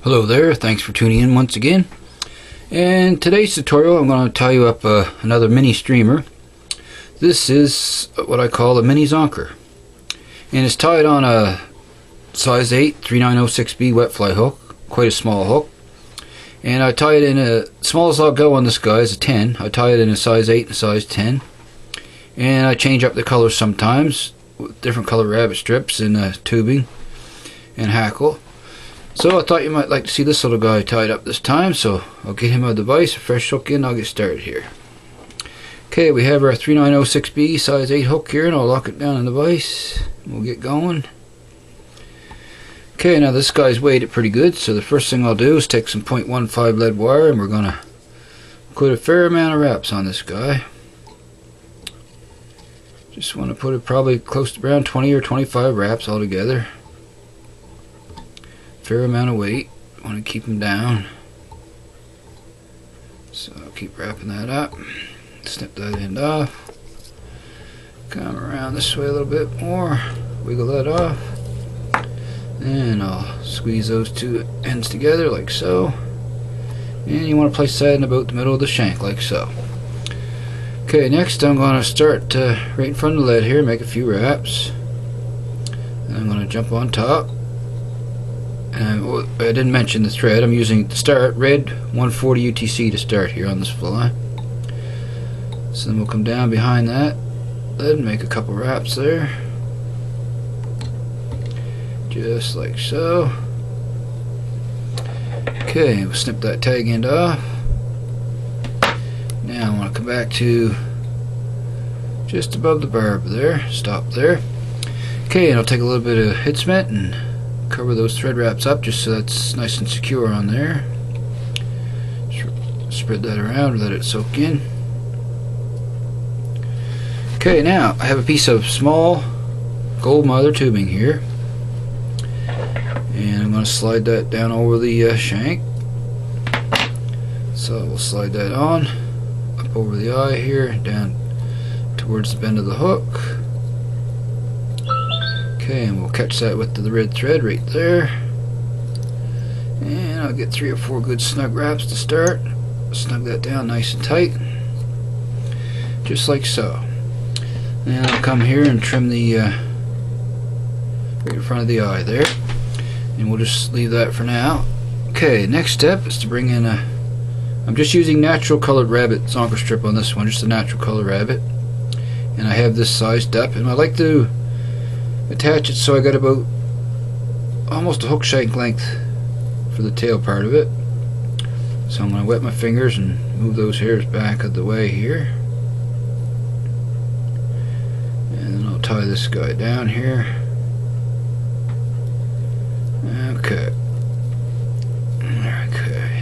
Hello there, thanks for tuning in once again. In today's tutorial I'm going to tie you up another mini streamer. This is what I call a mini zonker. And it's tied on a size 8 3906B wet fly hook, quite a small hook. And I tie it in a, smallest I'll go on this guy is a 10. I tie it in a size 8 and a size 10. And I change up the colors sometimes with different color rabbit strips and tubing and hackle. So I thought you might like to see this little guy tied up this time, so I'll get him a device, a fresh hook in, I'll get started here. Okay, we have our 3906B size 8 hook here, and I'll lock it down in the vise. We'll get going. Okay, now this guy's weighted pretty good, so the first thing I'll do is take some 0.15 lead wire, and we're going to put a fair amount of wraps on this guy. Just want to put it probably close to around 20 or 25 wraps altogether. Fair amount of weight. Want to keep them down, so I'll keep wrapping that up. Snip that end off. Come around this way a little bit more. Wiggle that off, and I'll squeeze those two ends together like so. And you want to place that in about the middle of the shank like so. Okay, next I'm going to start right in front of the lead here, make a few wraps, and I'm going to jump on top. And I didn't mention the thread. I'm using to start red 140 UTC to start here on this fly. So then we'll come down behind that lead and make a couple wraps there, just like so. Okay, we'll snip that tag end off. Now I want to come back to just above the barb there, stop there. Okay, and I'll take a little bit of head cement and cover those thread wraps up just so that's nice and secure on there. Spread that around, let it soak in. Okay, now I have a piece of small gold mylar tubing here, and I'm going to slide that down over the shank. So we'll slide that on up over the eye here, down towards the bend of the hook. Okay, and we'll catch that with the red thread right there, and I'll get 3 or 4 good snug wraps to start. Snug that down nice and tight, just like so. And I'll come here and trim the right in front of the eye there, and we'll just leave that for now. Okay, next step is to bring in a, I'm just using natural colored rabbit zonker strip on this one, just a natural color rabbit, and I have this sized up, and I like to attach it so I got about almost a hook shank length for the tail part of it. So I'm going to wet my fingers and move those hairs back out of the way here, and then I'll tie this guy down here. Okay,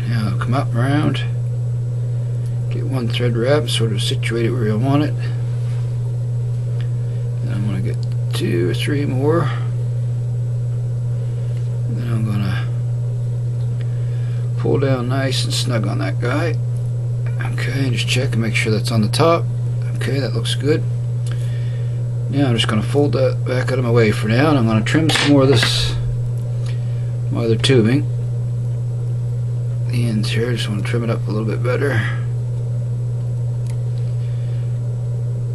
now I'll come up around, get one thread wrap sort of situated where I want it, and I'm going to get 2 or 3 more, and then I'm gonna pull down nice and snug on that guy. Okay, just check and make sure that's on the top. Okay, that looks good. Now I'm just gonna fold that back out of my way for now, and I'm gonna trim some more of this mylar tubing. The ends here, I just want to trim it up a little bit better.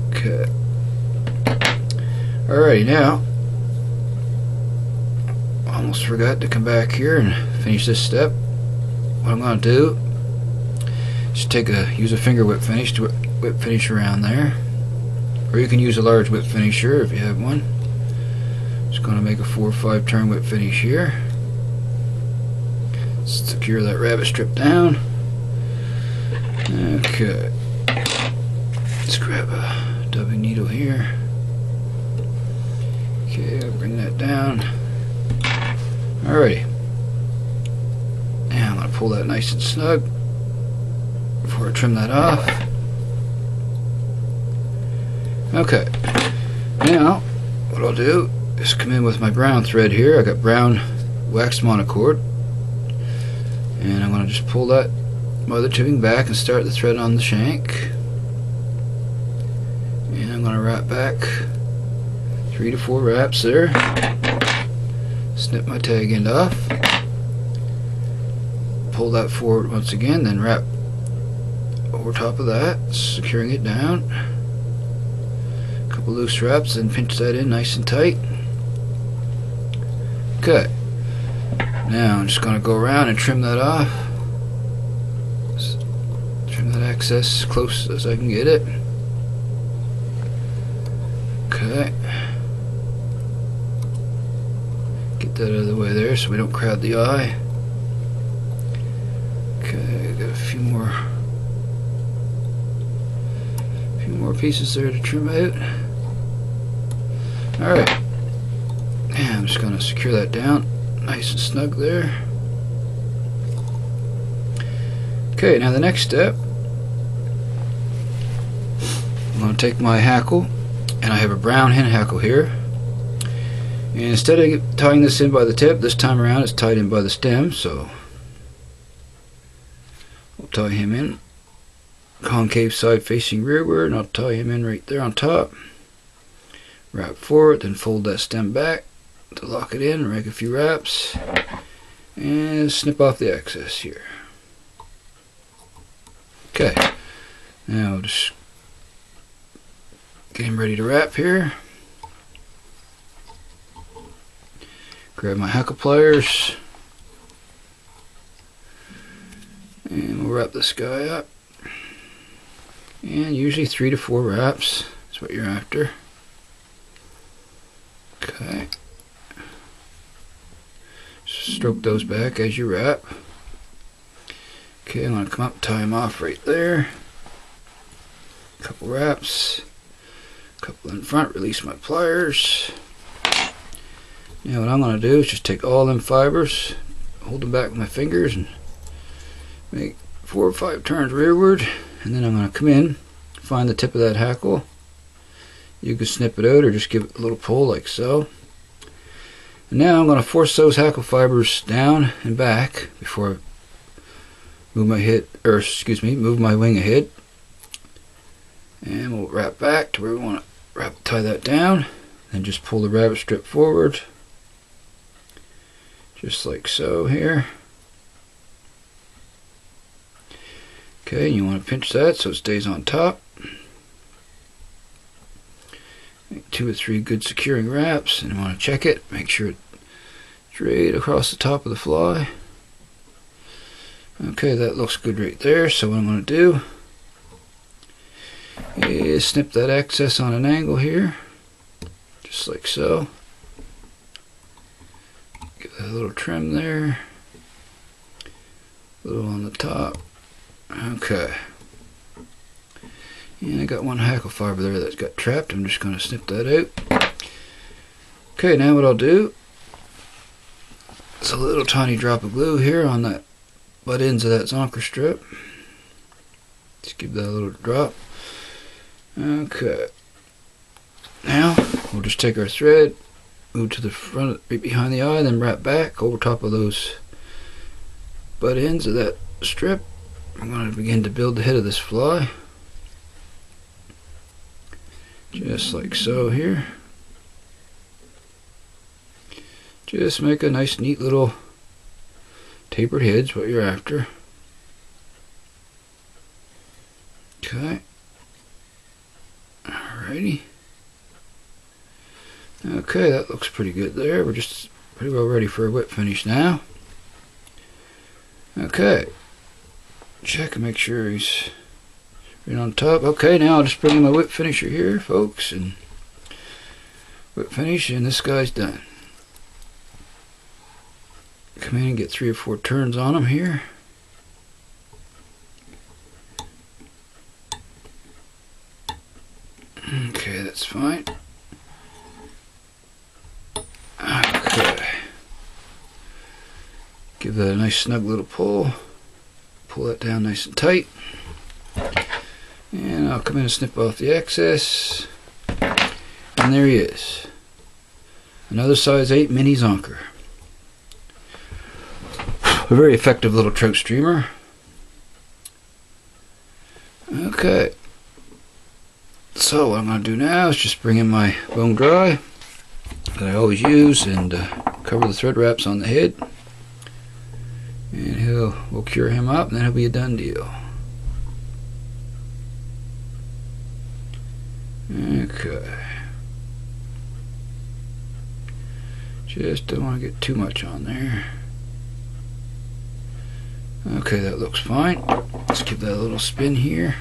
Okay. Alrighty, now almost forgot to come back here and finish this step. What I'm going to do is use a finger whip finish to whip finish around there, or you can use a large whip finisher if you have one. Just going to make a 4 or 5 turn whip finish here. Secure that rabbit strip down. Okay, let's grab a dubbing needle here. Okay, I'll bring that down. Alrighty. Now I'm going to pull that nice and snug before I trim that off. Okay. Now, what I'll do is come in with my brown thread here. I got brown waxed monocord. And I'm going to just pull that mylar tubing back and start the thread on the shank. And I'm going to wrap back 3 to 4 wraps there. Snip my tag end off. pull that forward once again, then wrap over top of that, securing it down. A couple loose wraps, and pinch that in nice and tight. Okay. Now I'm just going to go around and trim that off. Trim that excess as close as I can get it. Okay. Get that out of the way there so we don't crowd the eye. Okay, got a few more pieces there to trim out. Alright. And I'm just going to secure that down nice and snug there. Okay, now the next step, I'm going to take my hackle, and I have a brown hen hackle here, and instead of tying this in by the tip, this time around it's tied in by the stem, so we'll tie him in concave side facing rearward, and I'll tie him in right there on top. Wrap forward, then fold that stem back to lock it in, make a few wraps, and snip off the excess here. Okay, now just get him ready to wrap here. Grab my hackle pliers, and we'll wrap this guy up. And usually 3 to 4 wraps is what you're after. Okay. Stroke those back as you wrap. Okay, I'm going to come up and tie him off right there. A couple wraps. A couple in front, release my pliers. Now what I'm going to do is just take all them fibers, hold them back with my fingers, and make 4 or 5 turns rearward. And then I'm going to come in, find the tip of that hackle. You can snip it out or just give it a little pull like so. And now I'm going to force those hackle fibers down and back before I move my head, or excuse me, move my wing ahead. And we'll wrap back to where we want to tie that down. And just pull the rabbit strip forward. Just like so here. Okay, you want to pinch that so it stays on top. Make 2 or 3 good securing wraps, and you want to check it, make sure it's right across the top of the fly. Okay, that looks good right there. So what I'm going to do is snip that excess on an angle here, just like so. Give that a little trim there, a little on the top. Okay, and I got one hackle fiber there that's got trapped. I'm just going to snip that out. Okay, now what I'll do is a little tiny drop of glue here on that butt ends of that zonker strip. Just give that a little drop. Okay, now we'll just take our thread, move to the front, right behind the eye, then wrap back over top of those butt ends of that strip. I'm going to begin to build the head of this fly, just like so here. Just make a nice neat little tapered head's what you're after. Okay, alrighty. Okay, that looks pretty good there. We're just pretty well ready for a whip finish now. Okay, check and make sure he's right on top. Okay, now I'll just bring in my whip finisher here, folks, and whip finish, and this guy's done. Come in and get 3 or 4 turns on him here. Okay, that's fine. Okay, give that a nice snug little pull. Pull that down nice and tight, and I'll come in and snip off the excess, and there he is, another size 8 mini zonker. A very effective little trout streamer. Okay, so what I'm going to do now is just bring in my bone dry that I always use, and cover the thread wraps on the head. And we'll cure him up, and then he'll be a done deal. Okay. Just don't want to get too much on there. Okay, that looks fine. Let's give that a little spin here.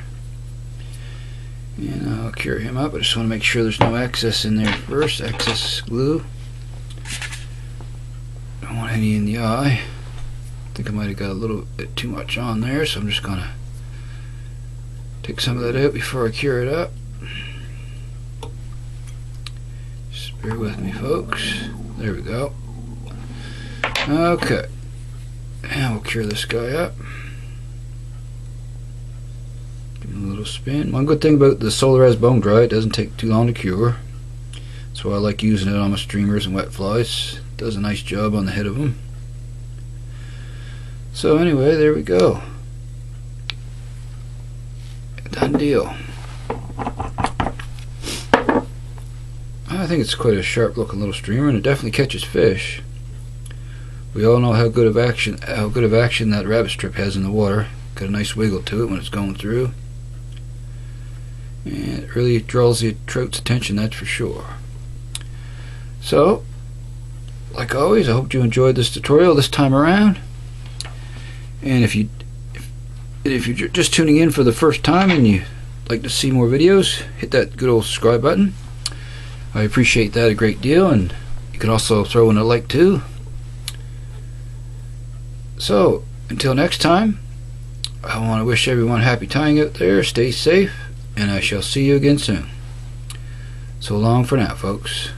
And I'll cure him up. I just want to make sure there's no excess in there first. Excess glue. Don't want any in the eye. I think I might have got a little bit too much on there, so I'm just going to take some of that out before I cure it up. Just bear with me, folks. There we go. Okay. And we'll cure this guy up. Give him a little spin. One good thing about the Solarez bone dry, it doesn't take too long to cure. That's why I like using it on my streamers and wet flies. It does a nice job on the head of them. So anyway, there we go. Done deal. I think it's quite a sharp looking little streamer, and it definitely catches fish. We all know how good of action that rabbit strip has in the water. Got a nice wiggle to it when it's going through, and it really draws the trout's attention, that's for sure. So, like always, I hope you enjoyed this tutorial this time around. And if you're just tuning in for the first time and you'd like to see more videos, hit that good old subscribe button. I appreciate that a great deal, and you can also throw in a like too. So, until next time, I want to wish everyone happy tying out there, stay safe, and I shall see you again soon. So long for now, folks.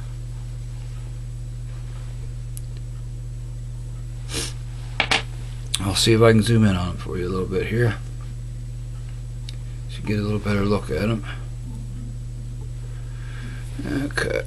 I'll see if I can zoom in on him for you a little bit here, so you get a little better look at him. Okay.